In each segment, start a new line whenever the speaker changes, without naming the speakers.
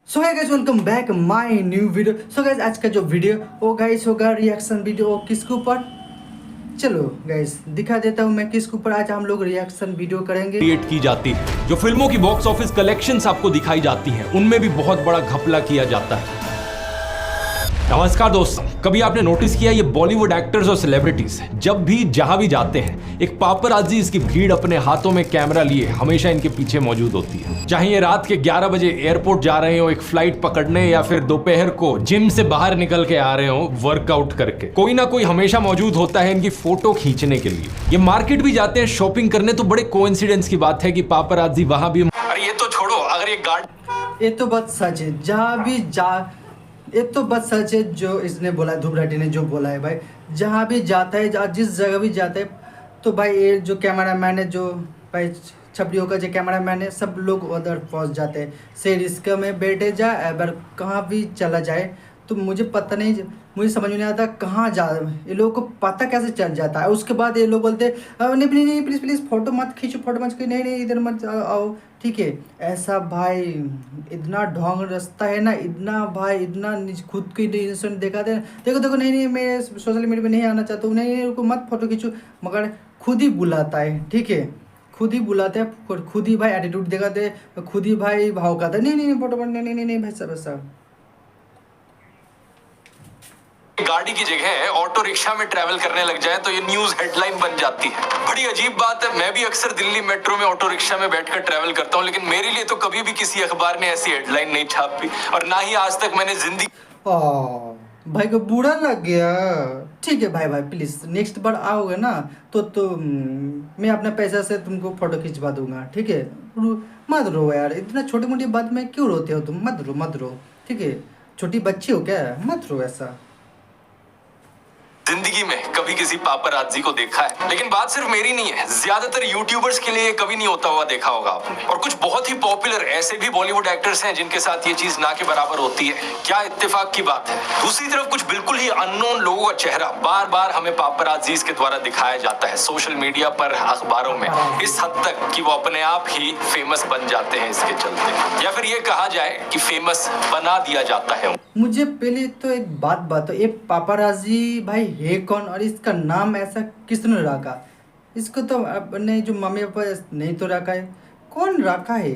So guys welcome back my new video. So guys आज का जो वीडियो वो गाइस होगा रिएक्शन वीडियो। किसके ऊपर? चलो गाइस दिखा देता हूँ मैं किसके ऊपर आज हम लोग रिएक्शन वीडियो करेंगे।
क्रिएट की जाती है जो फिल्मों की बॉक्स ऑफिस कलेक्शंस आपको दिखाई जाती हैं उनमें भी बहुत बड़ा घपला किया जाता है। नमस्कार दोस्तों, कभी आपने नोटिस किया ये बॉलीवुड एक्टर्स और सेलिब्रिटीज जब भी जहां भी जाते हैं एक पापराजी इसकी भीड़ अपने हाथों में कैमरा लिए हमेशा इनके पीछे मौजूद होती है। चाहे ये रात के 11 बजे एयरपोर्ट जा रहे हो एक फ्लाइट पकड़ने या फिर दोपहर को जिम से बाहर निकल के आ रहे हो वर्कआउट करके, कोई ना कोई हमेशा मौजूद होता है इनकी फोटो खींचने के लिए। ये मार्केट भी जाते हैं शॉपिंग करने, तो बड़े कोइंसिडेंस की बात है कि पापराजी वहां भी। अरे ये तो छोड़ो, अगर ये गार्ड,
ये तो बात सच है, जहाँ भी जा ये तो बात सच है जो इसने बोला है, धुबराटी ने जो बोला है भाई। जहाँ भी जाता है, जिस जगह भी जाता है, तो भाई ये जो कैमरा मैन है, जो भाई छपड़ियों का जो कैमरा मैन है, सब लोग उधर पहुँच जाते हैं। से रिस्क में बैठे जाए अगर कहाँ भी चला जाए तो मुझे पता नहीं, मुझे समझ में नहीं आता कहाँ जा, ये लोगों को पता कैसे चल जाता है। उसके बाद ये लोग बोलते हैं नहीं नहीं प्लीज़ प्लीज़ फोटो मत खींचो, फोटो मत खींचो, नहीं नहीं इधर मत आओ, ठीक है। ऐसा भाई इतना ढोंग रास्ता है ना, इतना भाई इतना खुद की डिसीजन दिखाते हैं। देखो देखो नहीं नहीं मैं सोशल मीडिया पे नहीं आना चाहता हूँ, नहीं नहीं मत फोटो खींचो, मगर खुद ही बुलाता है, ठीक है। खुद ही बुलाते हैं, खुद ही भाई एटीट्यूड दिखाते हैं, खुद ही भाई भाव खाता है, नहीं नहीं फोटो नहीं नहीं नहीं भाई सब ऐसा।
गाड़ी की जगह ऑटो रिक्शा में ट्रैवल करने लग जाए तो ये न्यूज हेडलाइन बन जाती है। बड़ी अजीब बात है, मैं भी अक्सर दिल्ली मेट्रो में ऑटो रिक्शा में बैठकर ट्रैवल करता हूँ, लेकिन मेरे लिए तो कभी भी किसी अखबार ने ऐसी हेडलाइन नहीं छापी और ना ही आज तक मैंने जिंदगी।
भाई को बुरा लग गया, ठीक है भाई भाई प्लीज नेक्स्ट बार आओगे ना तो मैं अपने पैसा से तुमको फोटो खिंचवा दूंगा, ठीक है। मत रो यार, इतना छोटी मोटी बात में क्यों रोते हो तुम? मत रो, ठीक है। छोटी बच्ची हो क्या? मत रो ऐसा।
जिंदगी में कभी किसी पापराजी को देखा है, लेकिन बात सिर्फ मेरी नहीं है, ज्यादातर यूट्यूबर्स के लिए ये कभी नहीं होता हुआ देखा होगा आपने। और कुछ बहुत ही पॉपुलर ऐसे भी बॉलीवुड एक्टर्स हैं जिनके साथ ये चीज ना के बराबर होती है। क्या इत्तेफाक की बात है। दूसरी तरफ कुछ बिल्कुल ही अननोन लोगों का चेहरा बार बार हमें पापराजीज के द्वारा दिखाया जाता है सोशल मीडिया पर, अखबारों में, इस हद तक कि वो अपने आप ही फेमस बन जाते हैं इसके चलते, या फिर ये कहा जाए कि फेमस बना दिया जाता है।
मुझे पहले तो एक बात बताओ, ये पापराजी भाई है कौन और इसका नाम ऐसा किसने रखा? इसको तो अपने जो मम्मी पापा नहीं तो रखा है, कौन रखा है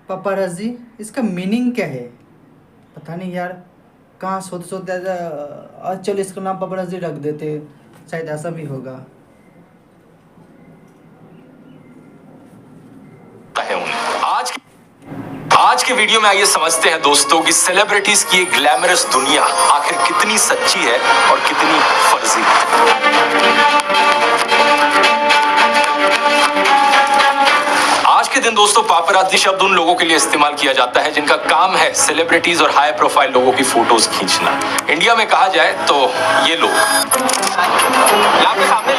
पापराजी? इसका मीनिंग क्या है पता नहीं यार। कहाँ सोते चलो इसका नाम पापराजी रख देते, शायद ऐसा भी होगा।
आज के वीडियो में आइए समझते हैं दोस्तों कि सेलिब्रिटीज की एक ग्लैमरस दुनिया आखिर कितनी सच्ची है और कितनी फर्जी है। आज के दिन दोस्तों पापराजी शब्द उन लोगों के लिए इस्तेमाल किया जाता है जिनका काम है सेलिब्रिटीज और हाई प्रोफाइल लोगों की फोटोज खींचना। इंडिया में कहा जाए तो ये लोग यहाँ पे सामने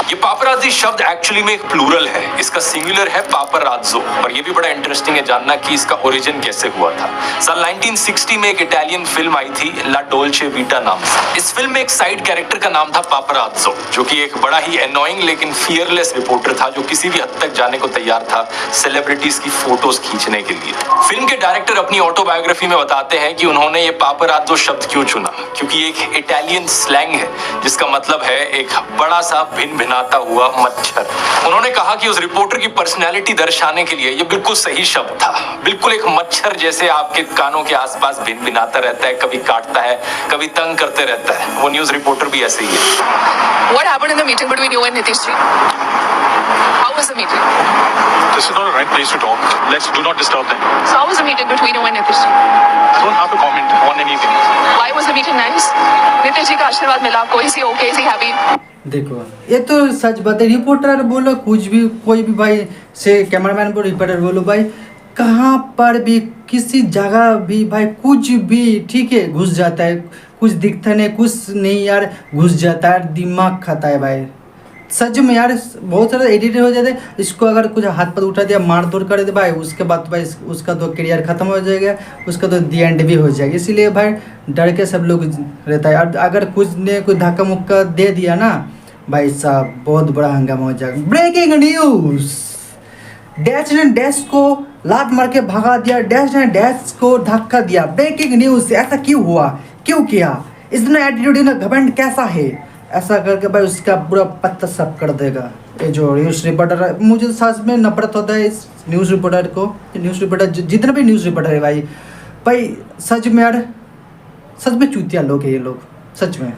ये पापराजी शब्द एक्चुअली में एक प्लूरल है, इसका सिंगुलर है पापराज़ो। और ये भी बड़ा इंटरेस्टिंग है जानना कि इसका ओरिजिन कैसे हुआ था। साल 1960 में एक इटालियन फिल्म आई थी ला डोल्चे वीटा नाम से। इस फिल्म में एक साइड कैरेक्टर का नाम था पापराज़ो, जो कि एक बड़ा ही एनोइंग लेकिन फियरलेस रिपोर्टर था जो किसी भी हद तक जाने को तैयार था सेलिब्रिटीज की फोटोज खींचने के लिए। फिल्म के डायरेक्टर अपनी ऑटोबायोग्राफी में बताते हैं कि उन्होंने ये पापराज़ो शब्द क्यों चुना, क्योंकि एक इटालियन स्लैंग है जिसका मतलब है एक बड़ा सा भिन भिनाता हुआ मच्छर। उन्होंने कहा कि उस रिपोर्टर की पर्सनैलिटी दर्शाने के लिए ये बिल्कुल सही शब्द था। बिल्कुल एक मच्छर जैसे आपके कानों के आसपास भिन भिनाता रहता है, कभी काटता है, कभी तंग करते रहता है। वो न्यूज रिपोर्टर भी ऐसे ही है।
What happened in the meeting between you and Nitish ji? How was the meeting?
This is not the right place to talk. Let's do not disturb them.
So how was the meeting between you and Nitish ji?
I don't have to comment on anything.
Why was the meeting nice? Nitish ji का आशीर्वाद मिला आपको? Is he okay? Is he happy?
देखो ये तो सच बात है। Reporter बोलो कुछ भी, कोई भी भाई से कैमरामैन बोलो, रिपोर्टर बोलो भाई, कहाँ पर भी किसी जगह भी भाई कुछ भी, ठीक है, घुस जाता है, कुछ दिखता नहीं, कुछ नहीं यार, घुस जाता है, दिमाग खाता है भाई। सच में यार बहुत सारे एडिटर हो जाते हैं, इसको अगर कुछ हाथ पर उठा दिया मार तोड़ कर दे भाई, उसके बाद तो भाई उसका तो करियर ख़त्म हो जाएगा, उसका तो दी एंड भी हो जाएगा। इसीलिए भाई डर के सब लोग रहता है। और अगर कुछ ने कोई धक्का मुक्का दे दिया ना भाई साहब, बहुत बड़ा हंगामा हो जाएगा। ब्रेकिंग न्यूज़, डैश ने डैश को लात मार के भगा दिया, डैश ने डैश को धक्का दिया। ब्रेकिंग न्यूज़, ऐसा क्यों हुआ, क्यों किया, इतना एटीट्यूड इतना घमंड कैसा है, ऐसा करके भाई उसका पूरा पत्ता सब कर देगा। ये जो न्यूज़ रिपोर्टर है, मुझे सच में नफरत होता है इस न्यूज़ रिपोर्टर को। न्यूज़ रिपोर्टर जितना भी न्यूज़ रिपोर्टर है भाई भाई सच में यार, सच में चूतिया लोग है ये लोग, सच में।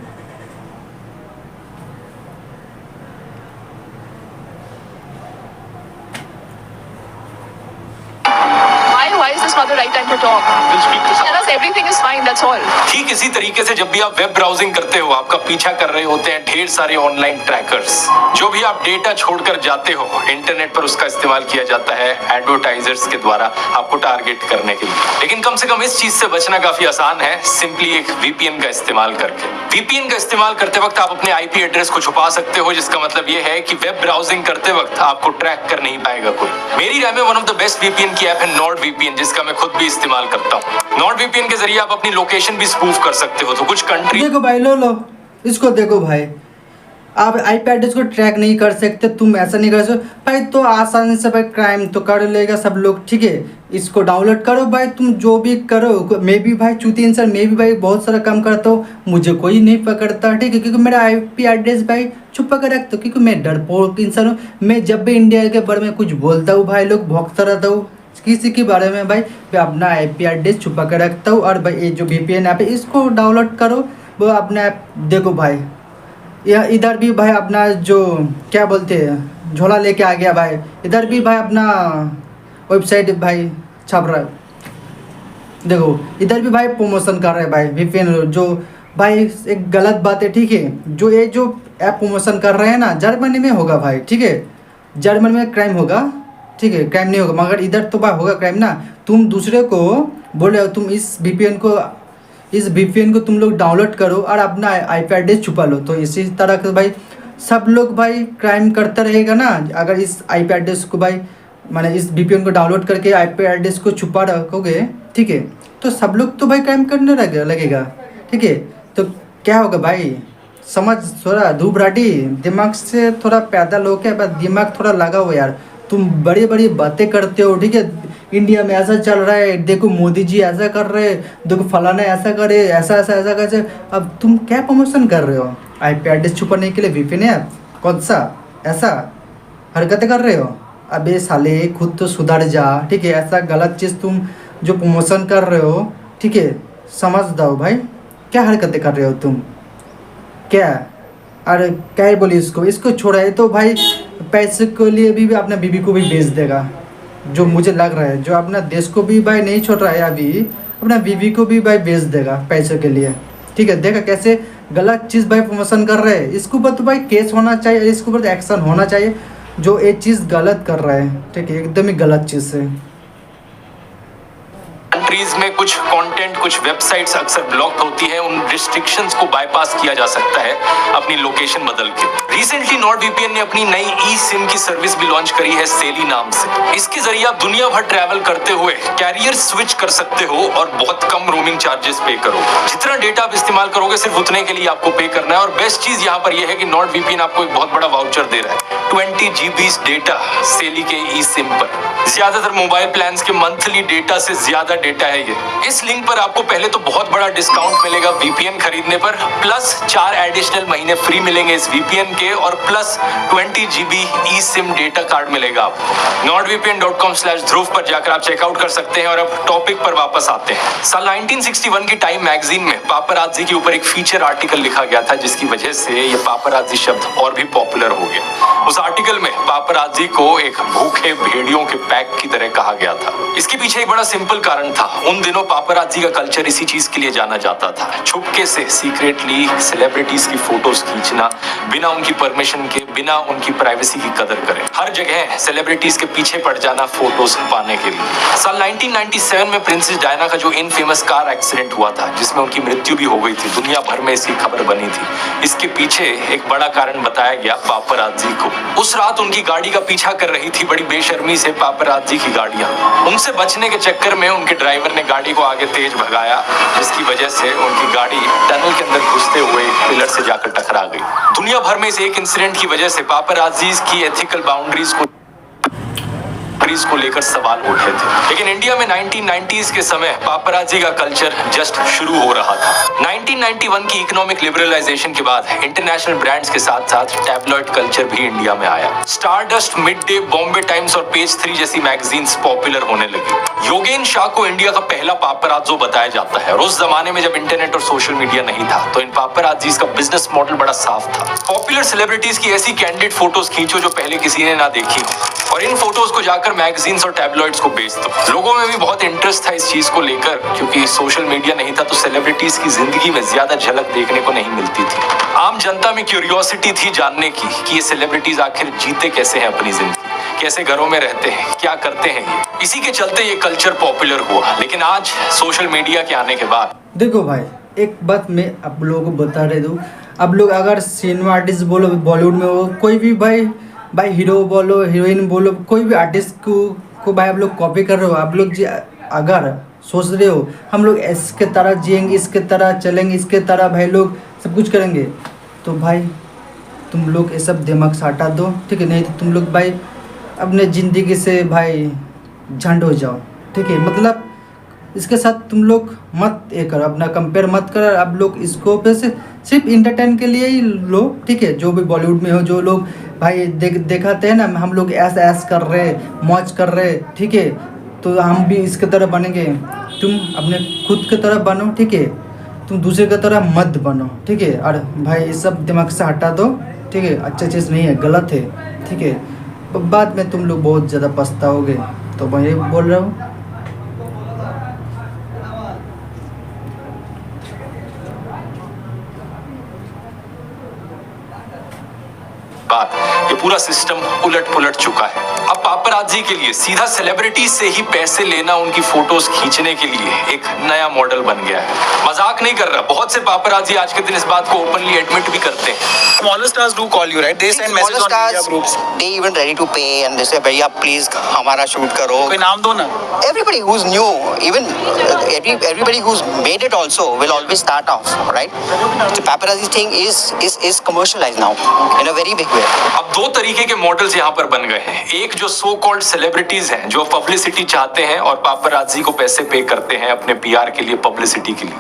Why is this not the right time to talk?
We'll speak to
Tell us everything is fine, that's all.
ठीक इसी तरीके से जब भी आप वेब ब्राउजिंग करते हो, आपका पीछा कर रहे होते हैं ढेर सारे ऑनलाइन ट्रैकर्स। जो भी आप डेटा छोड़कर जाते हो इंटरनेट पर, उसका इस्तेमाल किया जाता है एडवर्टाइजर्स के द्वारा आपको टारगेट करने के लिए। लेकिन कम से कम इस चीज से बचना काफी आसान है, सिंपली एक वीपीएन का इस्तेमाल करके। वीपीएन का इस्तेमाल करते वक्त आप अपने आईपी एड्रेस को छुपा सकते हो, जिसका मतलब ये है कि वेब ब्राउजिंग करते वक्त आपको ट्रैक कर नहीं पाएगा कोई। मेरी राय में one of the best VPN की ऐप है नॉर्ड वीपीएन, जिसका मैं खुद भी इस्तेमाल करता हूँ। नॉर्ड वीपीएन के जरिए आप अपनी लोकेशन भी स्पूफ कर सकते हो। तो कुछ कंट्री
देखो भाई, लो इसको देखो भाई, आप आईपी एड्रेस को ट्रैक नहीं कर सकते, तुम ऐसा नहीं कर सकते भाई, तो आसानी से भाई क्राइम तो कर लेगा सब लोग, ठीक है। इसको डाउनलोड करो भाई, तुम जो भी करो। मैं भी भाई चूती इंसान, मैं भी भाई बहुत सारा काम करता हूँ, मुझे कोई नहीं पकड़ता, ठीक है, क्योंकि मेरा आईपी एड्रेस भाई छुपा कर रखता हूँ, क्योंकि मैं डरपोक इंसान हूँ। मैं जब भी इंडिया के बारे में कुछ बोलता हूँ भाई, लोग भौंकता रहता हूँ किसी के बारे में भाई, मैं अपना आईपी एड्रेस छुपा कर रखता हूँ। और भाई ये जो वीपीएन ऐप है इसको डाउनलोड करो, वो अपना ऐप देखो भाई। या इधर भी भाई अपना जो क्या बोलते हैं झोला लेके आ गया भाई, इधर भी भाई अपना वेबसाइट भाई छाप रहा है, देखो इधर भी भाई प्रमोशन कर रहे हैं भाई वीपीएन, जो भाई एक गलत बात है, ठीक है। जो ये जो ऐप प्रमोशन कर रहे हैं ना, जर्मनी में होगा भाई, ठीक है, जर्मनी में क्राइम होगा, ठीक है, क्राइम नहीं होगा, मगर इधर तो भाई होगा क्राइम ना। तुम दूसरे को बोल रहे हो, तुम इस वीपीएन को तुम लोग डाउनलोड करो और अपना आईपी एड्रेस छुपा लो, तो इसी तरह से भाई सब लोग भाई क्राइम करता रहेगा ना। अगर इस आईपी एड्रेस को भाई माने इस वीपीएन को डाउनलोड करके आईपी एड्रेस को छुपा रखोगे, ठीक है, तो सब लोग तो भाई क्राइम करने लगेगा, ठीक है। तो क्या होगा भाई, समझ, थोड़ा धूपराटी दिमाग से थोड़ा पैदल हो के, बस दिमाग थोड़ा लगा हो यार। तुम बड़ी बड़ी बातें करते हो, ठीक है, इंडिया में ऐसा चल रहा है, देखो मोदी जी ऐसा कर रहे हैं, देखो फलाना ऐसा करे, ऐसा ऐसा ऐसा कैसे। अब तुम क्या प्रमोशन कर रहे हो आईपी एड्रेस छुपाने के लिए वीपीएन ऐप, कौन सा ऐसा हरकतें कर रहे हो। अबे साले खुद तो सुधर जा, ठीक है, ऐसा गलत चीज़ तुम जो प्रमोशन कर रहे हो, ठीक है, समझ दो भाई क्या हरकतें कर रहे हो तुम, क्या। अरे क्या बोली इसको छोड़ा है तो भाई पैसे के लिए भी अपना बीबी को भी बेच देगा, जो मुझे लग रहा है। जो अपना देश को भी भाई नहीं छोड़ रहा है अभी, अपना बीबी को भी भाई बेच देगा पैसों के लिए, ठीक है। देखा कैसे गलत चीज़ भाई प्रमोशन कर रहे हैं, इसके ऊपर तो भाई केस होना चाहिए, इसके ऊपर एक्शन होना चाहिए। जो ये चीज़ गलत कर रहा है, ठीक है, एकदम ही गलत चीज़ है।
कंट्रीज में कुछ कंटेंट, कुछ वेबसाइट्स अक्सर ब्लॉक होती है, उन रिस्ट्रिक्शंस को बाईपास किया जा सकता है अपनी लोकेशन बदल के। रिसेंटली नॉर्ड वीपीएन ने अपनी नई ई सिम की सर्विस भी लॉन्च करी है सेली नाम से। इसके जरिए आप दुनिया भर ट्रैवल करते हुए कैरियर स्विच कर सकते हो और बहुत कम रोमिंग चार्जेस पे करो। जितना डेटा आप इस्तेमाल करोगे सिर्फ उतने के लिए आपको पे करना है। और बेस्ट चीज यहाँ पर यह है कि नॉर्ड वीपीएन आपको एक बहुत बड़ा वाउचर दे रहा है, 20 GB डेटा सेली के ई सिम पर। ज्यादातर मोबाइल प्लान्स के मंथली डेटा से ज्यादा डेटा है ये। इस लिंक पर आपको पहले तो बहुत बड़ा डिस्काउंट मिलेगा वीपीएन खरीदने पर, प्लस 4 एडिशनल महीने फ्री मिलेंगे इस वीपीएन के, और प्लस 20 GB ई सिम डेटा कार्ड मिलेगा आपको। nordvpn.com/ध्रुव पर जाकर आप चेकआउट कर सकते हैं। और अब टॉपिक पर वापस आते हैं। साल 1961 की टाइम मैगजीन में पापराज़ी के ऊपर एक फीचर आर्टिकल लिखा गया था, जिसकी वजह से ये पापराज़ी शब्द और भी पॉपुलर हो गया। उस आर्टिकल में पापराज़ी को एक भूखे भेड़ियों के पैक की तरह कहा गया था। इसके पीछे एक बड़ा सिंपल कारण था, उन दिनों पापराजी का कल्चर इसी चीज के लिए जाना जाता था, छुपके से सीक्रेटली सेलिब्रिटीज की फोटोज खींचना, बिना उनकी परमिशन के, बिना उनकी प्राइवेसी की कदर करें, हर जगह सेलिब्रिटीज के पीछे पड़ जाना फोटोज पाने के लिए। साल 1997 में प्रिंसेस डायना का जो इनफेमस कार एक्सीडेंट हुआ था, जिसमें उनकी मृत्यु भी हो गई थी, दुनिया भर में इसकी खबर बनी थी। इसके पीछे एक बड़ा कारण बताया गया पापराजी को। उस रात उनकी गाड़ी का पीछा कर रही थी बड़ी बेशर्मी से पापराजी की गाड़ियां। उनसे बचने के चक्कर में उनके ड्राइवर ने गाड़ी को आगे तेज भगाया, जिसकी वजह से उनकी गाड़ी टनल के अंदर घुसते हुए पिलर से जाकर टकरा गई। दुनिया भर में इस एक इंसिडेंट की वजह से पापराजीज की एथिकल बाउंड्रीज को लेकर सवाल उठे थे। लेकिन इंडिया में 1990s के समय पापराजी का कल्चर जस्ट शुरू हो रहा था। 1991 की इकोनॉमिक लिबरलाइजेशन के बाद इंटरनेशनल ब्रांड्स के साथ साथ टैबलॉइड कल्चर भी इंडिया में आया। Stardust, mid day, Bombay times और पेज 3 जैसी मैगजीन्स पॉपुलर होने लगी। योगेन शाह को इंडिया का पहला पापराजो बताया जाता है, और उस जमाने में जब इंटरनेट और सोशल मीडिया नहीं था तो इन पापराजीज का बिजनेस मॉडल बड़ा साफ था। पॉपुलर सेलिब्रिटीज की ऐसी कैंडिड फोटोज खींचो जो पहले किसी ने ना देखी हो, और इन फोटोज को जाकर मैगजीन्स और टैबलॉइड्स को बेच दो। लोगों में भी बहुत इंटरेस्ट था इस चीज को लेकर, क्योंकि सोशल मीडिया नहीं था तो सेलिब्रिटीज की जिंदगी में ज्यादा झलक देखने को नहीं मिलती थी। आम जनता में क्यूरियोसिटी थी जानने की कि ये सेलिब्रिटीज आखिर जीते कैसे हैं अपनी जिंदगी, कैसे घरों में रहते हैं, क्या करते हैं ये। इसी के चलते ये कल्चर पॉपुलर हुआ। लेकिन आज सोशल मीडिया के आने के बाद
देखो भाई, एक बात मैं आप लोगों को बता रहे दूँ, अब लोग अगर सिनेमा आर्टिस्ट बोलो, बॉलीवुड में हो, कोई भी भाई हीरो बोलो, हीरोइन बोलो, कोई भी आर्टिस्ट को भाई आप लोग कॉपी कर रहे हो। आप लोग अगर सोच रहे हो हम लोग इसके तरह जिएंगे, इसके तरह चलेंगे, इसके तरह भाई लोग सब कुछ करेंगे, तो भाई तुम लोग ये सब दिमाग से हटा दो, ठीक है? नहीं तो तुम लोग भाई अपने ज़िंदगी से भाई झंड हो जाओ, ठीक है? मतलब इसके साथ तुम लोग मत ये करो, अपना कंपेयर मत करो। आप लोग इसको पे से सिर्फ इंटरटेन के लिए ही लो, ठीक है? जो भी बॉलीवुड में हो, जो लोग भाई दिखाते हैं ना, हम लोग ऐस कर रहे, मौज कर रहे, ठीक है? तो हम भी इसके तरह बनेंगे। तुम अपने खुद के तरह बनो, ठीक है? तुम दूसरे की तरह मत बनो, ठीक है? और भाई ये सब दिमाग से हटा दो, ठीक है? अच्छा चीज़ नहीं है, गलत है, ठीक है? बाद में तुम लोग बहुत ज़्यादा पछताओगे। तो मैं ये बोल रहा हूँ।
ये पूरा सिस्टम उलट पुलट चुका है। अब पापराजी के लिए सीधा सेलिब्रिटी से ही पैसे लेना, उनकी फोटोज खींचने के लिए एक नया मॉडल बन गया है। मजाक नहीं कर रहा, बहुत से पापराजी आज के दिन इस बात को ओपनली एडमिट भी करते हैं।
Smaller stars do call you, right? They send messages on media groups.
They even ready to pay and they say, भैया please हमारा shoot करो.
कोई नाम दो ना.
Everybody who's new, even everybody who's made it also will always start off, right? The paparazzi thing is commercialized now in a very big way.
अब दो तरीके के मॉडल्स यहाँ पर बन गए हैं। एक जो सो कॉल्ड सेलिब्रिटीज हैं, जो पब्लिसिटी चाहते हैं और पापराजी को पैसे पे करते हैं अपने पीआर के लिए, पब्लिसिटी के लिए,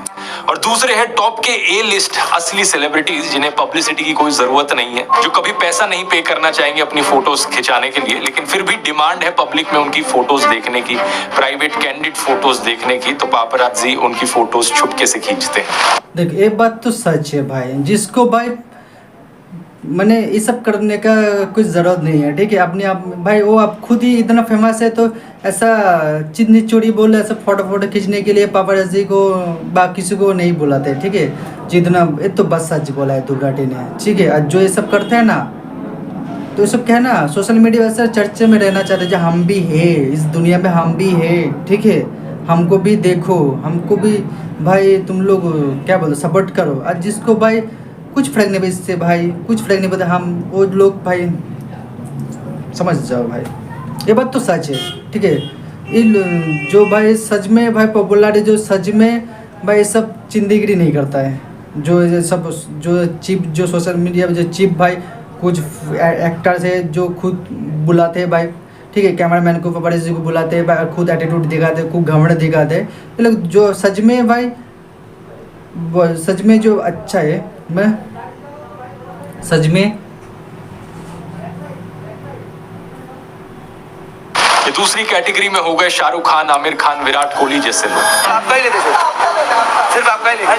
और दूसरे हैं टॉप के ए लिस्ट असली सेलिब्रिटीज, जिन्हें पब्लिसिटी की कोई जरूरत नहीं है, जो कभी पैसा नहीं पे करना चाहेंगे अपनी फोटोज खिंचाने के लिए, लेकिन फिर भी डिमांड है पब्लिक में उनकी फोटोज देखने की, प्राइवेट कैंडिड फोटोज देखने की, तो पापराजी उनकी फोटोज छुपके से खींचते हैं।
देख, एक बात तो सच है भाई, जिसको भाई मैंने ये सब करने का कुछ ज़रूरत नहीं है, ठीक है? अपने आप भाई वो आप खुद ही इतना फेमस है, तो ऐसा चिन्नी चोरी बोले, ऐसा फोटो खींचने के लिए पापराजी को बाकी किसी को नहीं बुलाते, ठीक है? जितना ये तो बस सच बोला है दुर्गाटी ने, ठीक है? जो ये सब करते हैं ना, तो ये सब क्या है ना, सोशल मीडिया वैसे चर्चे में रहना चाहते हैं, हम भी है इस दुनिया में, हम भी है, ठीक है? हमको भी देखो, हमको भी भाई तुम लोग क्या बोलो, सपोर्ट करो। आज जिसको भाई कुछ फर्क नहीं पड़ता इससे, भाई कुछ फर्क नहीं पड़ता, हम वो लोग भाई समझ जाओ भाई, ये बात तो सच है, ठीक है? जो भाई सच में भाई पॉपुलर है, जो सच में भाई सब चिंदीगिरी नहीं करता है, जो सब जो चिप, जो सोशल मीडिया पे जो चिप भाई कुछ एक्टर्स है जो खुद बुलाते हैं भाई, ठीक है? कैमरामैन को, पापराजी को बुलाते हैं भाई, खुद एटीट्यूड दिखाते हैं, खूब घमंड दिखाते हैं। ये लोग जो सच में भाई, सच में जो अच्छा है, मैं सच में
ये दूसरी कैटेगरी में हो गए शाहरुख खान, आमिर खान, विराट कोहली जैसे लोग।
आपका ही लेते सिर्फ आपका ही लेते।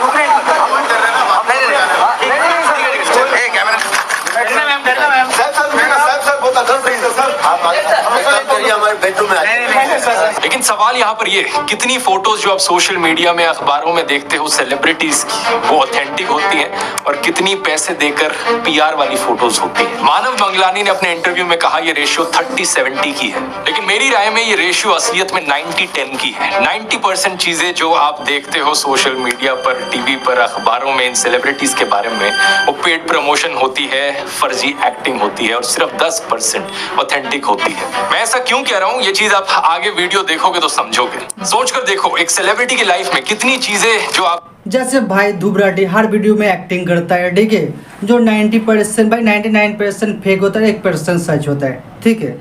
लेकिन लेकिन सवाल यहाँ पर ये, कितनी फोटोज जो आप सोशल मीडिया में अखबारों में देखते हो सेलिब्रिटीज की, वो ऑथेंटिक होती है और कितनी पैसे देकर पीआर वाली फोटोज होती है। मानव मंगलानी ने अपने इंटरव्यू में कहा ये रेशियो 30-70 की है, लेकिन मेरी राय में ये रेशियो असलियत में 90-10 की है। 90% चीजें जो आप देखते हो सोशल मीडिया पर, टीवी पर, अखबारों में इन सेलिब्रिटीज के बारे में, वो पेड प्रमोशन होती है, फर्जी एक्टिंग होती है और सिर्फ 10% ऑथेंटिक होती है। मैं ऐसा क्यों कह रहा हूँ, ये चीज आप आगे वीडियो देखोगे तो समझोगे। सोचकर देखो, एक सेलिब्रिटी की लाइफ में कितनी चीजें जो आप,
जैसे भाई धुबराटी हर वीडियो में एक्टिंग करता है, ठीक है, जो 90% भाई 99% फेक होता है, 1% सच होता है, ठीक है।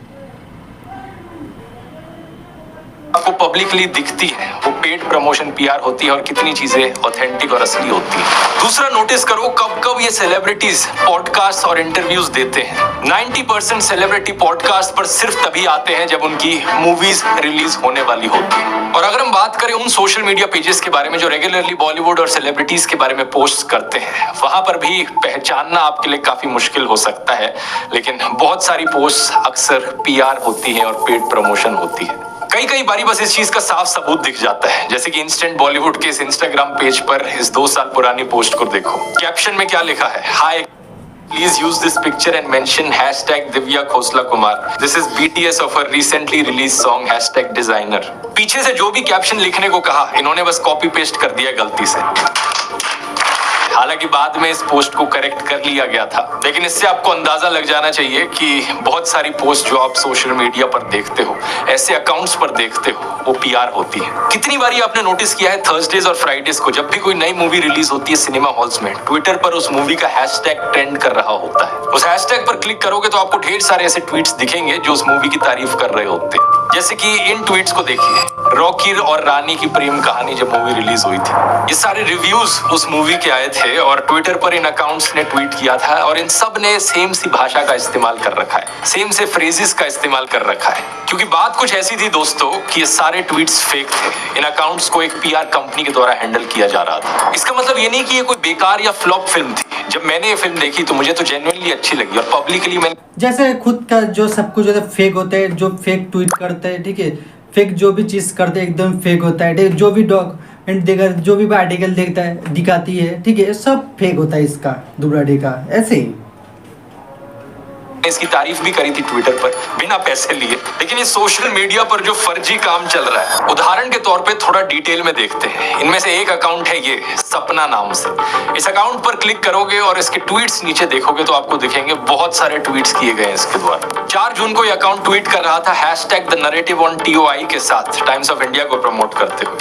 आपको पब्लिकली दिखती है वो पेड प्रमोशन पीआर होती है और कितनी चीजें ऑथेंटिक और असली होती है। दूसरा, नोटिस करो कब कब ये सेलिब्रिटीज पॉडकास्ट और इंटरव्यूज देते हैं। 90% सेलिब्रिटी पॉडकास्ट पर सिर्फ तभी आते हैं जब उनकी मूवीज रिलीज होने वाली होती है। और अगर हम बात करें उन सोशल मीडिया पेजेस के बारे में जो रेगुलरली बॉलीवुड और सेलिब्रिटीज के बारे में पोस्ट करते हैं, वहां पर भी पहचानना आपके लिए काफी मुश्किल हो सकता है, लेकिन बहुत सारी पोस्ट अक्सर पीआर होती है और पेड प्रमोशन होती है। कई बारी बस इस चीज का साफ सबूत दिख जाता है, जैसे कि इंस्टेंट बॉलीवुड के इस इंस्टाग्राम पेज पर इस 2 साल पुरानी पोस्ट को देखो। कैप्शन में क्या लिखा है, हाय Please use this picture and mention #Divya Khosla Kumar. This is BTS of her recently released song #designer. पीछे से जो भी कैप्शन लिखने को कहा, इन्होंने बस कॉपी पेस्ट कर दिया गलती से। हालांकि बाद में इस पोस्ट को करेक्ट कर लिया गया था, लेकिन इससे आपको अंदाजा लग जाना चाहिए कि बहुत सारी पोस्ट जो आप सोशल मीडिया पर देखते हो, ऐसे अकाउंट्स पर देखते हो, वो पीआर होती है। कितनी बारी आपने नोटिस किया है, थर्सडेज और फ्राइडेज को जब भी कोई नई मूवी रिलीज होती है सिनेमा हॉल्स में, ट्विटर पर उस मूवी का हैशटैग ट्रेंड कर रहा होता है। उस हैशटैग पर क्लिक करोगे तो आपको ढेर सारे ऐसे ट्वीट्स दिखेंगे जो उस मूवी की तारीफ कर रहे होते हैं। जैसे कि इन ट्वीट्स को देखिए, रॉकी और रानी की प्रेम कहानी जब मूवी रिलीज हुई थी, ये सारे रिव्यूज उस मूवी के आए थे और ट्विटर पर इन अकाउंट्स ने ट्वीट किया था और इन सब ने सेम सी भाषा का इस्तेमाल कर रखा है, सेम से फ्रेजेस का इस्तेमाल कर रखा है। क्योंकि बात कुछ ऐसी थी दोस्तों कि ये सारे ट्वीट्स फेक थे। इन अकाउंट्स को एक पीआर कंपनी के द्वारा हैंडल किया जा रहा था। इसका मतलब ये नहीं कि ये कोई बेकार या फ्लॉप फिल्म थी। जब मैंने ये फिल्म देखी तो मुझे तो जेन्युइनली अच्छी लगी और पब्लिकली मैंने,
जैसे खुद का जो सब कुछ जो फेक होता है, जो फेक ट्वीट करते हैं, ठीक है, फेक जो भी चीज़ करते हैं एकदम फेक होता है, ठीक है, जो भी डॉक्यूमेंट देगा, जो भी आर्टिकल देखता है दिखाती है, ठीक है, सब फेक होता है इसका, धुबराटी का, ऐसे ही।
इसकी तारीफ भी करी थी ट्विटर पर बिना पैसे लिए। लेकिन ये सोशल मीडिया पर जो फर्जी काम चल रहा है, उदाहरण के तौर पे थोड़ा डिटेल में देखते हैं। इनमें से एक अकाउंट है ये सपना नाम से। इस अकाउंट पर क्लिक करोगे और इसके ट्वीट्स नीचे देखोगे तो आपको दिखेंगे बहुत सारे ट्वीट्स किए गए हैं इसके द्वारा। 4 जून को ये अकाउंट ट्वीट कर रहा था #TheNarrative के साथ टाइम्स ऑफ इंडिया को प्रमोट करते हुए,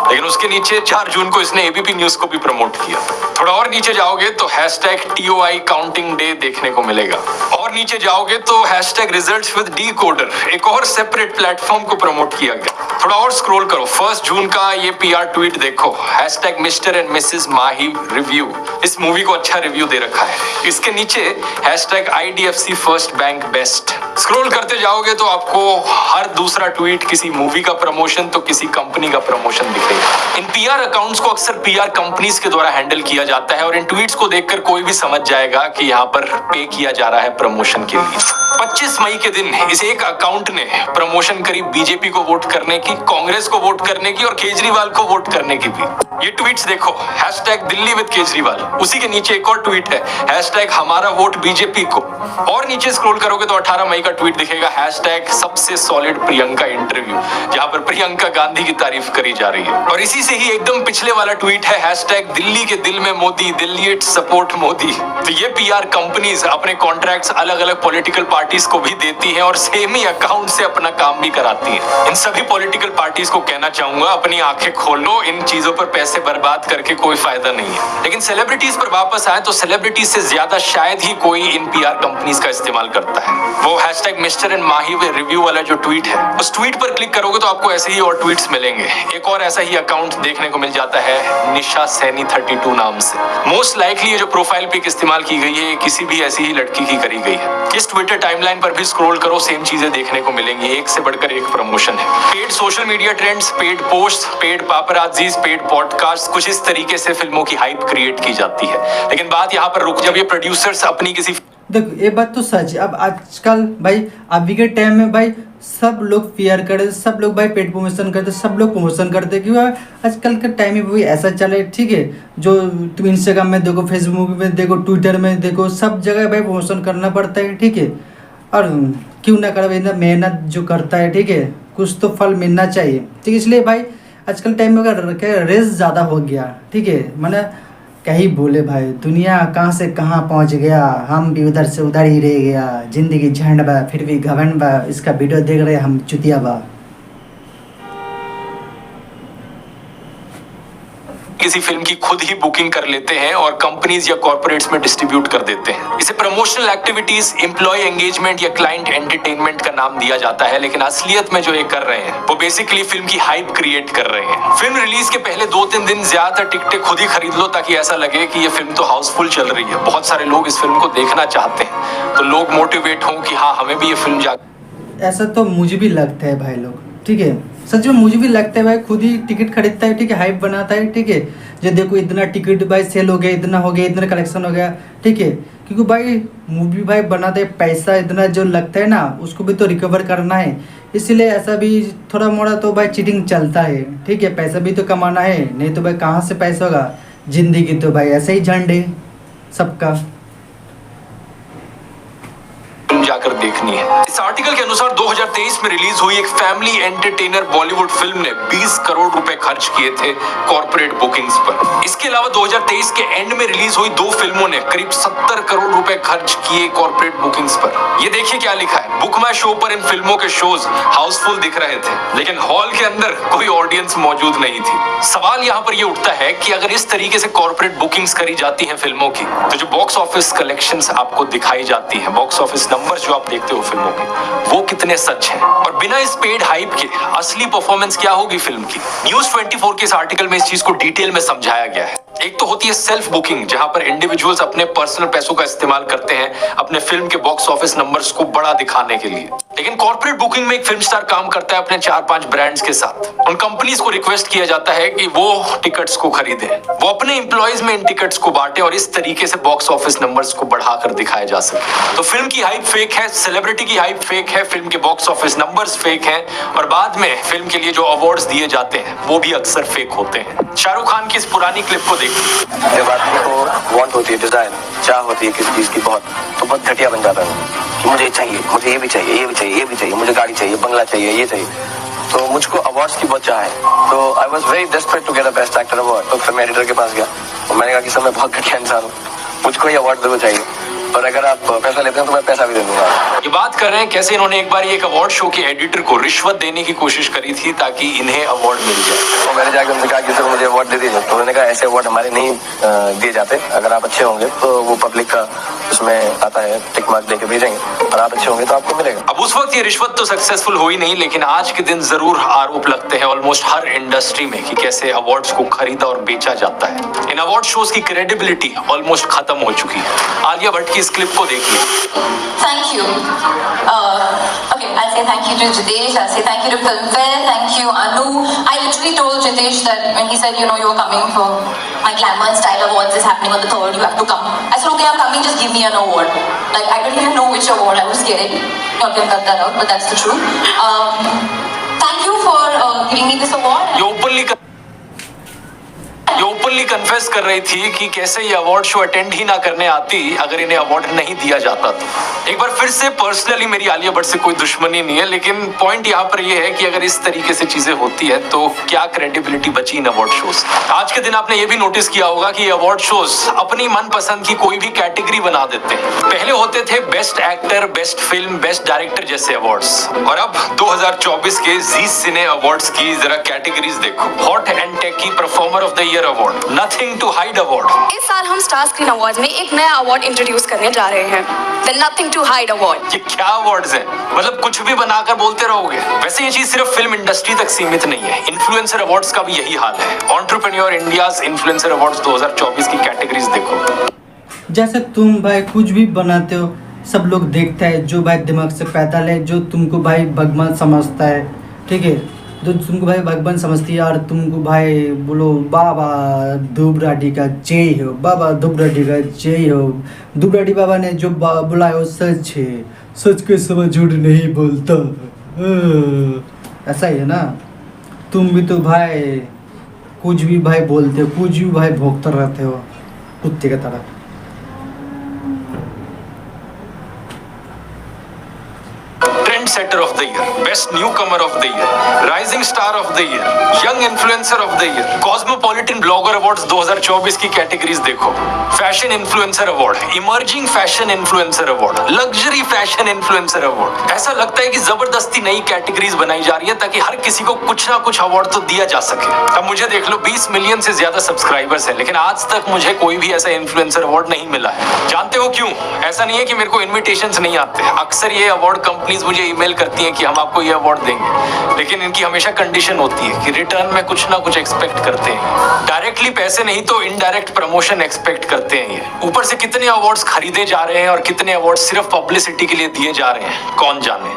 लेकिन उसके नीचे 4 जून को इसने एबीपी न्यूज को भी प्रमोट किया। थोड़ा और नीचे जाओगे तो #TOI काउंटिंग डे देखने को मिलेगा और नीचे जाओगे तो #ResultsWithDecoder एक और सेपरेट प्लेटफॉर्म को प्रमोट किया गया। थोड़ा और स्क्रॉल करो, 1 जून का ये पीआर ट्वीट देखो, #Mr. and Mrs. Mahi Review, इस मूवी को अच्छा रिव्यू दे रखा है। इसके नीचे #IDFC First Bank Best। Scroll करते जाओगे तो आपको हर दूसरा ट्वीट किसी मूवी का प्रमोशन तो किसी कंपनी का प्रमोशन दिखेगा। इन पीआर अकाउंट्स को अक्सर पीआर कंपनीज के द्वारा हैंडल किया जाता है और इन ट्वीट्स को देखकर कोई भी समझ जाएगा कि यहाँ पर पे किया जा रहा है प्रमोशन के लिए। 25 मई के दिन इस एक अकाउंट ने प्रमोशन करी बीजेपी को वोट करने की, कांग्रेस को वोट करने की और केजरीवाल को वोट करने की भी। ये ट्वीट्स देखो, #दिल्ली विद केजरीवाल, उसी के नीचे एक और ट्वीट है #हमारा वोट बीजेपी को, और नीचे स्क्रॉल करोगे तो 18 मई का ट्वीट दिखेगा #सबसे सॉलिड प्रियंका इंटरव्यू, जहां पर प्रियंका गांधी की तारीफ करी जा रही है। और इसी से ही एकदम पिछले वाला ट्वीट है #दिल्ली के दिल में मोदी, दिल्ली सपोर्ट मोदी। तो ये पीआर कंपनीज अपने कॉन्ट्रैक्ट्स अलग अलग पॉलिटिकल पार्टीज को भी देती हैं और सेम ही अकाउंट से अपना काम भी कराती हैं। इन सभी पॉलिटिकल पार्टीज को कहना चाहूंगा, अपनी आंखें खोलो, इन चीजों पर पैसे बर्बाद करके कोई फायदा नहीं है। लेकिन सेलिब्रिटीज पर वापस आए तो सेलिब्रिटीज से ज्यादा शायद ही कोई इन पीआर कंपनीज का इस्तेमाल करता है। वो #Mr. and Mahi रिव्यू वाला जो ट्वीट है, उस ट्वीट पर क्लिक करोगे तो आपको ऐसे ही और ट्वीट्स मिलेंगे। एक और ऐसा ही अकाउंट देखने को मिल जाता है निशा सैनी 32 नाम से। मोस्ट लाइकली ये जो प्रोफाइल पिक इस्तेमाल की गई है किसी भी ऐसी ही लड़की की करी गई है। इस ट्विटर टाइमलाइन पर भी स्क्रॉल करो, सेम चीजें देखने को मिलेंगी, एक से बढ़कर एक प्रमोशन है। Paid social media trends, paid post, paid paparazzis, paid podcast, कुछ इस तरीके से फिल्मों की हाइप क्रिएट की जाती है। लेकिन बात यहाँ पर रुक, जब ये प्रोड्यूसर्स अपनी किसी
देखो ये बात तो सच है। अब आजकल भाई अभी के टाइम में भाई सब लोग फेयर करे, सब लोग भाई पेड प्रमोशन करते, सब लोग प्रमोशन करते, क्योंकि आजकल के टाइम में भी ऐसा चले, ठीक है। जो तुम इंस्टाग्राम में देखो, फेसबुक में देखो, ट्विटर में देखो, सब जगह भाई प्रमोशन करना पड़ता है, ठीक है। और क्यों ना करे, इतना मेहनत जो करता है, ठीक है, कुछ तो फल मिलना चाहिए, ठीक है। इसलिए भाई आजकल टाइम में अगर रेस ज़्यादा हो गया, ठीक है, मैंने कहीं बोले भाई दुनिया कहाँ से कहाँ पहुँच गया, हम भी उधर से उधर ही रह गया, जिंदगी झंड बा फिर भी घमंड बा, इसका वीडियो देख रहे हम चुतिया बा।
किसी फिल्म की खुद ही बुकिंग कर लेते हैं और कंपनीज या कॉर्पोरेट्स में डिस्ट्रीब्यूट कर देते हैं। इसे प्रमोशनल एक्टिविटीज, एम्प्लॉय एंगेजमेंट या क्लाइंट एंटरटेनमेंट का नाम दिया जाता है, लेकिन असलियत में जो ये कर रहे हैं वो बेसिकली फिल्म की हाइप क्रिएट कर रहे हैं। फिल्म रिलीज के पहले 2-3 दिन ज्यादातर टिकटें खुद ही खरीद लो ताकि ऐसा लगे कि ये फिल्म तो हाउसफुल चल रही है, बहुत सारे लोग इस फिल्म को देखना चाहते हैं, तो लोग मोटिवेट हों कि हाँ हमें भी ये फिल्म जा।
ऐसा तो मुझे भी लगता है भाई लोग, ठीक है, सच में मुझे भी लगता है भाई, खुद ही टिकट खरीदता है, ठीक है, हाइप बनाता है, ठीक है। जो देखो इतना टिकट भाई सेल हो गया, इतना हो गया, इतना कलेक्शन हो गया, ठीक है, क्योंकि भाई मूवी भाई बनाते हैं, पैसा इतना जो लगता है ना उसको भी तो रिकवर करना है, इसीलिए ऐसा भी थोड़ा मोड़ा तो भाई चीटिंग चलता है, ठीक है। पैसा भी तो कमाना है, नहीं तो भाई कहाँ से पैसा होगा, जिंदगी तो भाई ऐसे ही झंड है सबका।
जाकर देखनी है। इस आर्टिकल के अनुसार 2023 में रिलीज हुई एक फैमिली एंटरटेनर बॉलीवुड फिल्म ने 20 करोड़ रुपए खर्च किए थे कॉर्पोरेट बुकिंग्स पर। इसके अलावा 2023 के एंड में रिलीज हुई 2 फिल्मों ने करीब 70 करोड़ रुपए खर्च किए कॉर्पोरेट बुकिंग्स पर। ये देखिए क्या लिखा है, बुक माई शो पर इन फिल्मों के शोज हाउसफुल दिख रहे थे, लेकिन हॉल के अंदर कोई ऑडियंस मौजूद नहीं थी। सवाल यहाँ पर यह उठता है कि अगर इस तरीके से कॉर्पोरेट बुकिंग्स करी जाती हैं फिल्मों की, तो जो बॉक्स ऑफिस कलेक्शंस आपको दिखाई जाती हैं, बॉक्स ऑफिस नंबर जो आप देखते हो फिल्मों के, वो कितने सच हैं, और बिना इस पेड हाइप के असली परफॉर्मेंस क्या होगी फिल्म की। न्यूज 24 के इस आर्टिकल में इस चीज को डिटेल में समझाया गया है। एक तो होती है सेल्फ बुकिंग, जहां पर इंडिविजुअल्स अपने पर्सनल पैसों का इस्तेमाल करते हैं अपने फिल्म के बॉक्स ऑफिस नंबर्स को बड़ा दिखाने के लिए। लेकिन कॉर्पोरेट बुकिंग में एक फिल्म स्टार काम करता है अपने 4-5 ब्रांड्स के साथ। उन कंपनीज को रिक्वेस्ट किया जाता है कि वो टिकट्स को खरीदें, वो अपने एम्प्लॉयज में इन टिकट्स को बांटे और इस तरीके से बॉक्स ऑफिस नंबर्स को बढ़ाकर दिखाया जा सके। तो फिल्म की हाइप फेक है, सेलिब्रिटी की हाइप फेक है, फिल्म के बॉक्स ऑफिस नंबर्स फेक हैं, और बाद में फिल्म के लिए जो अवार्ड्स दिए जाते हैं वो भी अक्सर फेक होते हैं। शाहरुख खान की इस पुरानी क्लिप को देखिए।
जब आदमी को वांट होती है, डिजायर, चाह होती है किसी चीज की बहुत, तो बहुत घटिया बन जाता है कि मुझे चाहिए, मुझे ये भी चाहिए, ये भी चाहिए, ये भी चाहिए, मुझे गाड़ी चाहिए, बंगला चाहिए, ये चाहिए। तो मुझको अवार्ड्स की बहुत चाह है, तो I was very desperate to get a best actor award. तो फिर मैं एडिटर के पास गया और मैंने कहा कि सर मैं बहुत घटिया इंसान हूँ, मुझको ये अवार्ड जरूर चाहिए, और अगर आप पैसा लेते हैं तो मैं पैसा भी दे दूंगा।
ये बात कर रहे हैं कैसे इन्होंने एक बार एक अवार्ड शो के एडिटर को रिश्वत देने की कोशिश करी थी ताकि इन्हें अवार्ड मिल जाए।
तो मैंने जाकर उनसे कहा कि सर मुझे अवार्ड दे दीजिए। तो उन्होंने कहा ऐसे अवार्ड हमारे नहीं दिए जाते, अगर आप अच्छे होंगे तो वो पब्लिक का उसमें आता है, टिक मार्क देके भेजेंगे, और आप अच्छे होंगे तो आपको मिलेगा।
अब उस वक्त ये रिश्वत तो सक्सेसफुल हुई नहीं, लेकिन आज के दिन जरूर आरोप लगते हैं ऑलमोस्ट हर इंडस्ट्री में कि कैसे अवार्ड्स को खरीदा और बेचा जाता है। इन अवार्ड शोज की क्रेडिबिलिटी ऑलमोस्ट खत्म हो चुकी है। आलिया भट्ट की इस क्लिप को देखिए।
Thank you. Okay, I'll say thank you to Jitesh. I'll say thank you to Filmfare. Thank you, Anu. I literally told Jitesh that when he said, you know, you're coming for my Glamour and Style Awards is happening on the 3rd. You have to come. I said, okay, I'm coming. Just give me an award. Like I didn't even know which award I was getting. You can cut that out, but that's the truth. Thank you for giving me this award.
ये openly confess कर रही थी कि कैसे ये award show attend ही ना करने आती अगर इन्हें अवार्ड नहीं दिया जाता तो। एक बार फिर से पर्सनली मेरी आलिया भट्ट से कोई दुश्मनी नहीं है, लेकिन पॉइंट यहाँ पर ये है कि अगर इस तरीके से चीजें होती है तो क्या क्रेडिबिलिटी बची इन अवार्ड शोज। आज के दिन आपने ये भी नोटिस किया होगा कि ये अवार्ड शोज अपनी मनपसंद की कोई भी कैटेगरी बना देते हैं। पहले होते थे best actor, best film, best director जैसे अवार्ड्स, और अब 2024 के जी सिने अवार्ड्स की जरा कैटेगरीज देखो। Hot and techie performer of the year award, nothing to hide award.
इस साल हम स्टार स्क्रीन अवार्ड में एक नया अवार्ड इंट्रोड्यूस करने जा रहे हैं, the nothing to hide award.
ये क्या अवार्ड्स हैं? मतलब कुछ भी बनाकर बोलते रहोगे। वैसे ये चीज सिर्फ फिल्म इंडस्ट्री तक सीमित नहीं है, इन्फ्लुएंसर अवार्ड्स का भी यही हाल है। एंटरप्रेन्योर इंडियाज इन्फ्लुएंसर अवार्ड्स 2024 की कैटेगरीज देखो।
जैसे तुम भाई कुछ भी बनाते हो, सब लोग देखता है, जो भाई दिमाग से पैदल है, जो तुमको भाई भगवान समझता है, ठीक है, तो तुमको भाई भगवान समझती है और तुमको भाई बोलो बाबा दुबराडी का जय हो, बाबा दुबराडी का जय हो। दुबराडी बाबा ने जो बुलाया वो सच है, सच के समय झूठ नहीं बोलता। ऐसा ही है ना, तुम भी तो भाई कुछ भी भाई बोलते हो, कुछ भी भाई भोगते रहते हो कुत्ते की तरह।
Setter of the year, best newcomer of the year, rising star of the year, young influencer of the year, cosmopolitan blogger awards 2024 की कैटेगरीज देखो। Fashion influencer award, emerging fashion influencer award, luxury fashion influencer award. ऐसा लगता है कि जबरदस्ती नई categories बनाई जा रही है ताकि हर किसी को कुछ ना कुछ अवार्ड तो दिया जा सके। अब मुझे देख लो, 20 मिलियन से ज्यादा सब्सक्राइबर्स है, लेकिन आज तक मुझे कोई भी ऐसा इन्फ्लुएंसर अवार्ड नहीं मिला है। जानते हो क्यों? ऐसा नहीं है कि मेरे को इन्विटेशंस नहीं आते, अक्सर ये अवार्ड कंपनीज मुझे ईमेल करती हैं कि हम आपको ये अवार्ड देंगे, लेकिन इनकी हमेशा कंडीशन होती है कि रिटर्न में कुछ ना कुछ एक्सपेक्ट करते हैं। डायरेक्टली पैसे नहीं तो इनडायरेक्ट प्रमोशन एक्सपेक्ट करते हैं ये। ऊपर से कितने अवार्ड्स खरीदे जा रहे हैं और कितने अवार्ड सिर्फ पब्लिसिटी के लिए दिए जा रहे हैं, कौन जाने।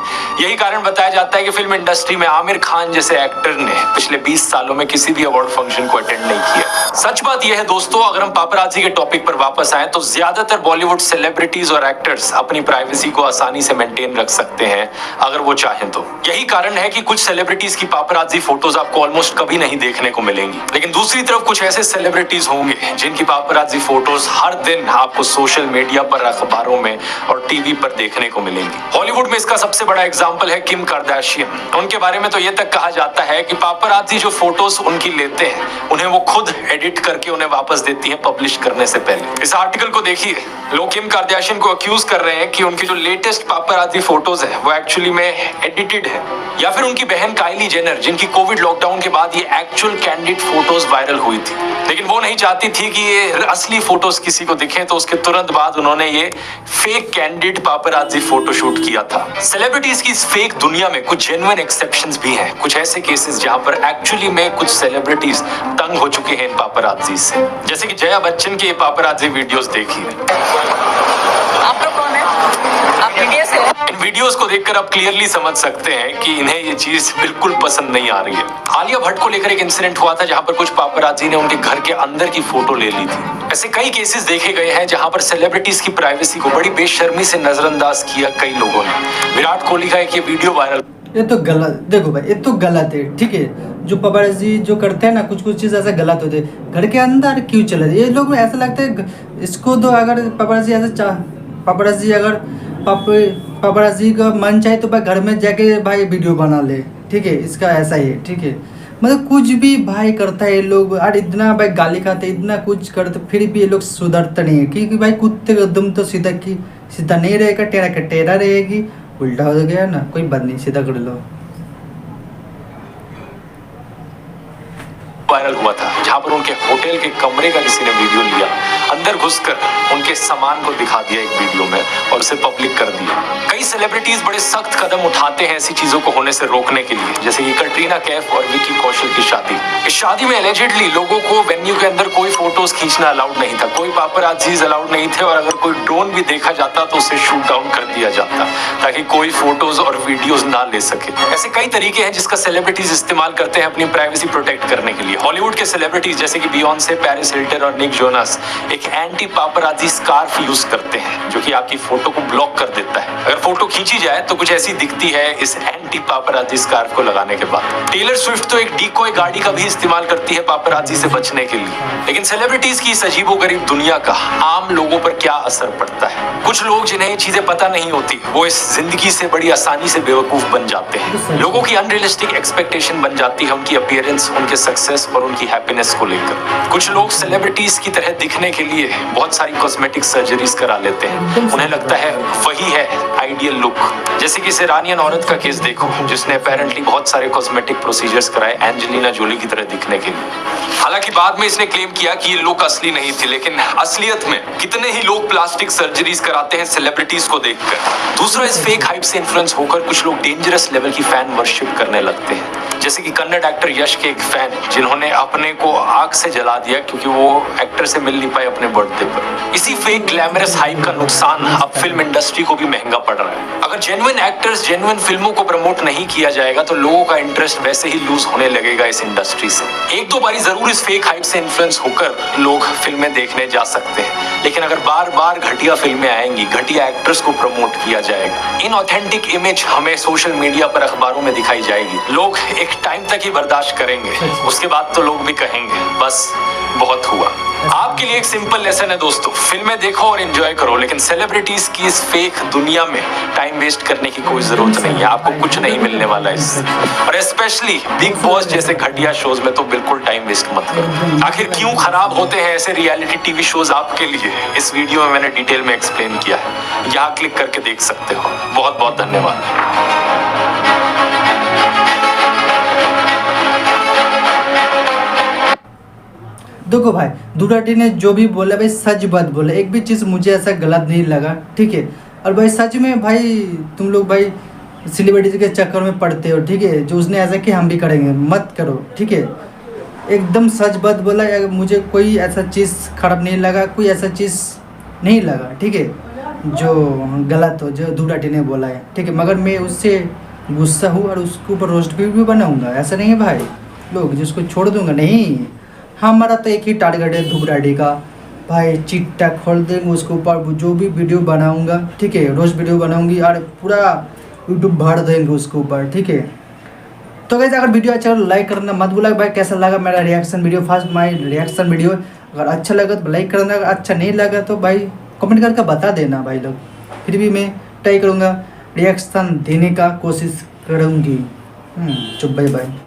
यही कारण बताया जाता है कि फिल्म इंडस्ट्री में आमिर खान जैसे एक्टर ने पिछले 20 सालों में किसी भी अवार्ड फंक्शन को अटेंड नहीं किया। सच बात यह है दोस्तों, अगर हम पापराजी के टॉपिक पर वापस आए तो ज्यादातर बॉलीवुड सेलिब्रिटीज और एक्टर्स अपनी प्राइवेसी को आसानी से मेंटेन रख सकते हैं अगर वो चाहें तो। यही कारण है कि कुछ सेलिब्रिटीज की पापराजी फोटोज आपको ऑलमोस्ट कभी नहीं देखने को मिलेंगी, लेकिन दूसरी तरफ कुछ ऐसे सेलिब्रिटीज होंगे जिनकी पापराजी फोटोज हर दिन आपको सोशल मीडिया पर, अखबारों में और टीवी पर देखने को मिलेंगी। हॉलीवुड में इसका सबसे बड़ा एग्जांपल है किम कार्दाशियन। उनके बारे में तो ये तक कहा जाता है कि पापराजी जो फोटोज उनकी लेते हैं उन्हें वो खुद एडिट करके उन्हें वापस देती है पब्लिश करने से पहले। इस आर्टिकल को देखिए, लोग किम कार्दाशियन को अक्यूज कर रहे हैं कि उनकी जो लेटेस्ट पापराजी फोटोज है वो एक्चुअली में एडिटेड है, या फिर उनकी बहन काइली जेनर जिनकी कोविड लॉकडाउन के बाद ये एक्चुअल कैंडिड फोटोज वायरल हुई थी, लेकिन वो नहीं चाहती थी कि ये असली फोटोज किसी को दिखे, तो उसके तुरंत बाद उन्होंने ये फेक कैंडिड पापराजी फोटोशूट किया था। सेलिब्रिटीज की इस फेक दुनिया में कुछ जेन्युइन एक्सेप्शंस भी हैं, कुछ ऐसे केसेस जहां पर एक्चुअली में कुछ सेलिब्रिटीज तंग हो चुके हैं इन पापराजी से, जैसे कि जया बच्चन के ये पापराजी वीडियोस देखिए।
आप लोग कौन है? आप इंडिया से हो?
इन वीडियोस को देखकर आप क्लियरली समझ सकते हैं कि इन्हें ये चीज बिल्कुल पसंद नहीं आ रही है। आलिया भट्ट को लेकर एक इंसिडेंट हुआ था जहां पर कुछ पापराजी ने उनके घर के अंदर की फोटो ले ली थी। ऐसे कई केसेस देखे गए हैं जहां पर सेलिब्रिटीज की प्राइवेसी को बड़ी बेशर्मी से नजरअंदाज किया कई लोगों ने। विराट कोहली का एक ये वीडियो वायरल,
ये तो गलत, देखो भाई ये तो गलत है, ठीक है। जो पापराजी जो करते हैं ना, कुछ कुछ चीज़ ऐसा गलत होते हैं। घर के अंदर क्यों चले ये लोग? ऐसा लगता है इसको तो अगर पापराजी ऐसा पापराजी अगर पापराजी का मन चाहे तो भाई घर में जाके भाई वीडियो बना ले, ठीक है। इसका ऐसा ही है, ठीक है। मतलब कुछ भी भाई करता है ये लोग, और इतना भाई गाली खाते, इतना कुछ करते, फिर भी ये लोग सुधरते नहीं है, क्योंकि भाई कुत्ते का दम तो सीधा की सीधा नहीं रहेगा, टेढ़ा का टेढ़ा रहेगी। उल्टा हो गया ना, कोई बात नहीं, सीधा कर लो।
वायरल हुआ था जहां पर उनके होटल के कमरे का किसी ने वीडियो लिया, अंदर घुसकर उनके सामान को दिखा दिया एक वीडियो में और उसे पब्लिक कर दिया। कई सेलिब्रिटीज बड़े सख्त कदम उठाते हैं ऐसी चीजों को होने से रोकने के लिए, जैसे कि कटरीना कैफ और विकी कौशल की शादी। इस शादी में एलिजिडली लोगों को वेन्यू के अंदर कोई फोटोज खींचना अलाउड नहीं था, कोई पापराजीज अलाउड नहीं थे, और अगर कोई ड्रोन भी देखा जाता तो उसे शूट डाउन कर दिया जाता ताकि कोई फोटोज और वीडियोज ना ले सके। ऐसे कई तरीके हैं जिसका सेलिब्रिटीज इस्तेमाल करते हैं अपनी प्राइवेसी प्रोटेक्ट करने के लिए। हॉलीवुड के सेलिब्रिटीज जैसे कि बियॉन्से, पेरिस हिल्टन और निक जोनास एक एंटी पापराजी स्कार्फ यूज करते हैं जो कि आपकी फोटो को ब्लॉक कर देता है। अगर फोटो खींची जाए तो कुछ ऐसी दिखती है इस एंटी पापराजी स्कार्फ को लगाने के बाद। टेलर स्विफ्ट तो एक डीकॉय गाड़ी का भी इस्तेमाल करती है पापराजी से बचने के लिए। लेकिन सेलिब्रिटीज की इस अजीबोगरीब दुनिया का आम लोगों पर क्या असर पड़ता है? कुछ लोग जिन्हें ये चीजें पता नहीं होती वो इस जिंदगी से बड़ी आसानी से बेवकूफ बन जाते हैं। लोगों की अनरियलिस्टिक एक्सपेक्टेशन बन जाती है उनकी अपीयरेंस, उनके सक्सेस और उनकी हैप्पीनेस को लेकर। कुछ लोग सेलिब्रिटीज की तरह दिखने के लिए बहुत सारी कॉस्मेटिक सर्जरीज करा लेते हैं, उन्हें लगता है वही है आइडियल लुक। जैसे कि इस ईरानियन औरत का केस देखो जिसने अपेरेंटली बहुत सारे कॉस्मेटिक प्रोसीजर्स कराए एंजेलिना जोली की तरह दिखने के लिए। हालांकि बाद में इसने क्लेम किया कि ये लुक असली नहीं थी, लेकिन असलियत में कितने ही लोग प्लास्टिक सर्जरीज कराते हैं सेलिब्रिटीज को देखकर। दूसरा, इस फेक हाइप से इन्फ्लुएंस होकर कुछ लोग डेंजरस लेवल की फैन वर्शिप करने लगते हैं। जैसे कि कन्नड़ एक्टर यश के एक फैन जिन्होंने अपने को आग से जला दिया क्योंकि वो एक्टर से मिल नहीं पाए अपने बर्थडे पर। इसी फेक ग्लैमरस हाइप का नुकसान अब फिल्म इंडस्ट्री को भी महंगा पड़ रहा है। अगर जेन्युइन एक्टर्स जेन्युइन फिल्मों को प्रमोट नहीं किया जाएगा तो लोगों का इंटरेस्ट वैसे ही लूज होने लगेगा इस इंडस्ट्री से। एक दो बारी जरूर इस फेक हाइप से इन्फ्लुएंस होकर लोग फिल्में देखने जा सकते हैं, लेकिन अगर बार बार घटिया फिल्में आएंगी, घटिया एक्टर्स को प्रमोट किया जाएगा, इनऑथेंटिक इमेज हमें सोशल मीडिया पर अखबारों में दिखाई जाएगी, लोग एक टाइम तक ही बर्दाश्त करेंगे, उसके बाद तो लोग भी कहेंगे बस बहुत हुआ। आपके लिए एक सिंपल लेसन है दोस्तों, फिल्में देखो और एंजॉय करो, लेकिन सेलिब्रिटीज की इस फेक दुनिया में टाइम वेस्ट करने की कोई जरूरत नहीं है। आपको कुछ नहीं मिलने वाला इससे, और स्पेशली बिग बॉस जैसे घटिया शोज में तो बिल्कुल टाइम वेस्ट मत करो। आखिर क्यों खराब होते हैं ऐसे रियलिटी टीवी शोज आपके लिए, इस वीडियो में मैंने डिटेल में एक्सप्लेन किया है, यहाँ क्लिक करके देख सकते हो। बहुत बहुत धन्यवाद।
देखो भाई, दुराटी ने जो भी बोला भाई सच बात बोला, एक भी चीज़ मुझे ऐसा गलत नहीं लगा, ठीक है। और भाई सच में भाई तुम लोग भाई सेलिब्रिटी के चक्कर में पड़ते हो, ठीक है। जो उसने ऐसा किया हम भी करेंगे, मत करो, ठीक है। एकदम सच बात बोला, मुझे कोई ऐसा चीज़ खराब नहीं लगा, कोई ऐसा चीज़ नहीं लगा, ठीक है, जो गलत हो, जो दुराटी ने बोला है, ठीक है। मगर मैं उससे गुस्सा हूँ और उसके ऊपर रोस्ट भी बनाऊँगा, ऐसा नहीं है भाई लोग जिसको छोड़ दूँगा, नहीं। हमारा तो एक ही टारगेट है धुबराडी का, भाई चिट्टा खोल देंगे उसके ऊपर, जो भी वीडियो बनाऊंगा, ठीक है, रोज वीडियो बनाऊंगी और पूरा यूट्यूब भर देंगे उसके ऊपर, ठीक है। तो गाइस अगर वीडियो अच्छा लाइक करना मत भूला। भाई कैसा लगा मेरा reaction video, first my reaction video, अगर अच्छा लगा तो लाइक करना, अगर अच्छा नहीं लगा तो भाई कमेंट करके बता देना भाई लोग, फिर भी मैं ट्राई करूँगा रिएक्शन देने का कोशिश करूँगी। चुप, बाय बाय।